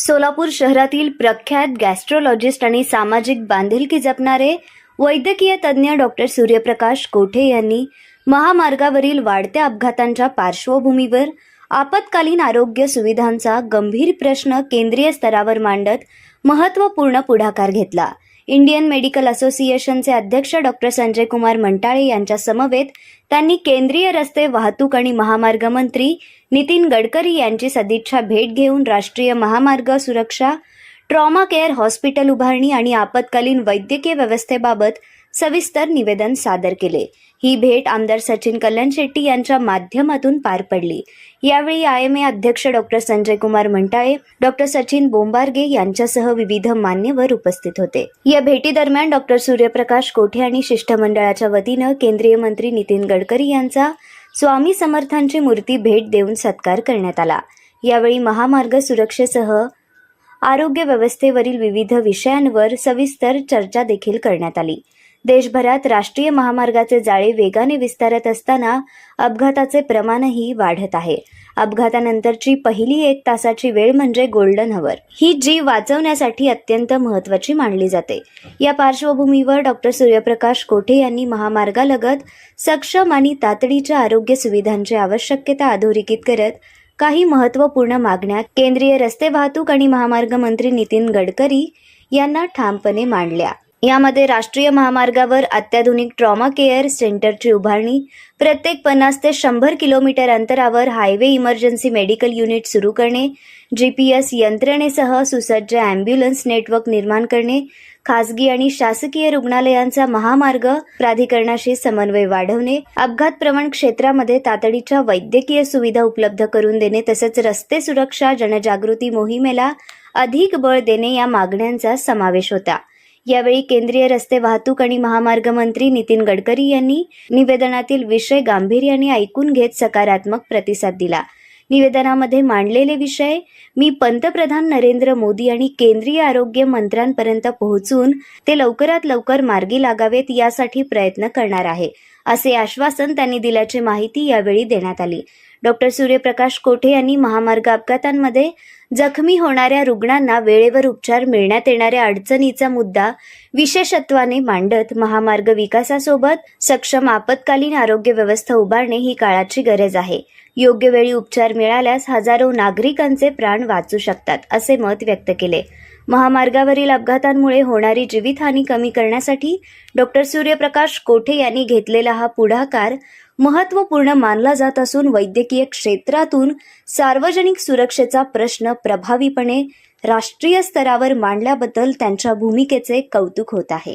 सोलापूर शहरातील प्रख्यात गॅस्ट्रोलॉजिस्ट आणि सामाजिक बांधिलकी जपणारे वैद्यकीय तज्ज्ञ डॉक्टर सूर्यप्रकाश कोठे यांनी महामार्गावरील वाढत्या अपघातांच्या पार्श्वभूमीवर आपत्कालीन आरोग्य सुविधांचा गंभीर प्रश्न केंद्रीय स्तरावर मांडत महत्त्वपूर्ण पुढाकार घेतला। इंडियन मेडिकल असोसिएशनचे अध्यक्ष डॉक्टर संजय कुमार मंटाळे यांच्या समवेत त्यांनी केंद्रीय रस्ते वाहतूक आणि महामार्ग मंत्री नितीन गडकरी यांची सदिच्छा भेट घेऊन राष्ट्रीय महामार्ग सुरक्षा, ट्रॉमा केअर हॉस्पिटल उभारणी आणि आपत्कालीन वैद्यकीय व्यवस्थेबाबत सविस्तर निवेदन सादर केले। ही भेट आमदार सचिन कल्याण शेट्टी यांच्या माध्यमातून पार पडली। यावेळी IMA अध्यक्ष डॉक्टर संजय कुमार मंटाळे, डॉक्टर सचिन बोंबार्गे यांच्यासह विविध मान्यवर उपस्थित होते। या भेटीदरम्यान डॉक्टर सूर्यप्रकाश कोठे आणि शिष्टमंडळाच्या वतीनं केंद्रीय मंत्री नितीन गडकरी यांचा स्वामी समर्थांची मूर्ती भेट देऊन सत्कार करण्यात आला। यावेळी महामार्ग सुरक्षेसह आरोग्य व्यवस्थेवरील विविध विषयांवर सविस्तर चर्चा देखील करण्यात आली। देशभरात राष्ट्रीय महामार्गाचे जाळे वेगाने विस्तारत असताना अपघाताचे प्रमाणही वाढत आहे। अपघातानंतरची पहिली 1 तासाची वेळ म्हणजे गोल्डन हवर, ही जीव वाचवण्यासाठी अत्यंत महत्त्वाची मानली जाते। या पार्श्वभूमीवर डॉक्टर सूर्यप्रकाश कोठे यांनी महामार्गालगत सक्षम आणि तातडीच्या आरोग्य सुविधांची आवश्यकता अधोरेखित करत काही महत्त्वपूर्ण मागण्या केंद्रीय रस्ते वाहतूक आणि महामार्ग मंत्री नितीन गडकरी यांना ठामपणे मांडल्या। यामध्ये राष्ट्रीय महामार्गावर अत्याधुनिक ट्रॉमा केअर सेंटरची उभारणी, प्रत्येक 50 ते 100 किलोमीटर अंतरावर हायवे इमर्जन्सी मेडिकल युनिट सुरू करणे, GPS यंत्रणेसह सुसज्ज ॲम्ब्युलन्स नेटवर्क निर्माण करणे, खासगी आणि शासकीय रुग्णालयांचा महामार्ग प्राधिकरणाशी समन्वय वाढवणे, अपघात प्रवण क्षेत्रामध्ये तातडीच्या वैद्यकीय सुविधा उपलब्ध करून देणे तसेच रस्ते सुरक्षा जनजागृती मोहिमेला अधिक बळ देणे या मागण्यांचा समावेश होता। यावेळी केंद्रीय रस्ते वाहतूक आणि महामार्ग मंत्री नितीन गडकरी यांनी निवेदनातील विषय गांभीर्याने ऐकून घेत सकारात्मक प्रतिसाद दिला। निवेदनामध्ये मांडलेले विषय मी पंतप्रधान नरेंद्र मोदी आणि केंद्रीय आरोग्य मंत्र्यांपर्यंत पोहोचून ते लवकरात लवकर मार्गी लागावेत यासाठी प्रयत्न करणार आहे, असे आश्वासन त्यांनी दिल्याची माहिती यावेळी देण्यात आली। डॉक्टर सूर्यप्रकाश कोठे यांनी महामार्ग अपघातांमध्ये जखमी होणाऱ्या रुग्णांना वेळेवर उपचार मिळण्यात येणाऱ्या अडचणीचा मुद्दा विशेषत्वाने मांडत महामार्ग विकासासोबत सक्षम आपत्कालीन आरोग्य व्यवस्था उभारणे ही काळाची गरज आहे। योग्य वेळी उपचार मिळाल्यास हजारो नागरिकांचे प्राण वाचू शकतात, असे मत व्यक्त केले। महामार्गावरील अपघातांमुळे होणारी जीवितहानी कमी करण्यासाठी डॉक्टर सूर्यप्रकाश कोठे यांनी घेतलेला हा पुढाकार महत्त्वपूर्ण मानला जात असून वैद्यकीय क्षेत्रातून सार्वजनिक सुरक्षेचा प्रश्न प्रभावीपणे राष्ट्रीय स्तरावर मांडल्याबद्दल त्यांच्या भूमिकेचे कौतुक होत आहे।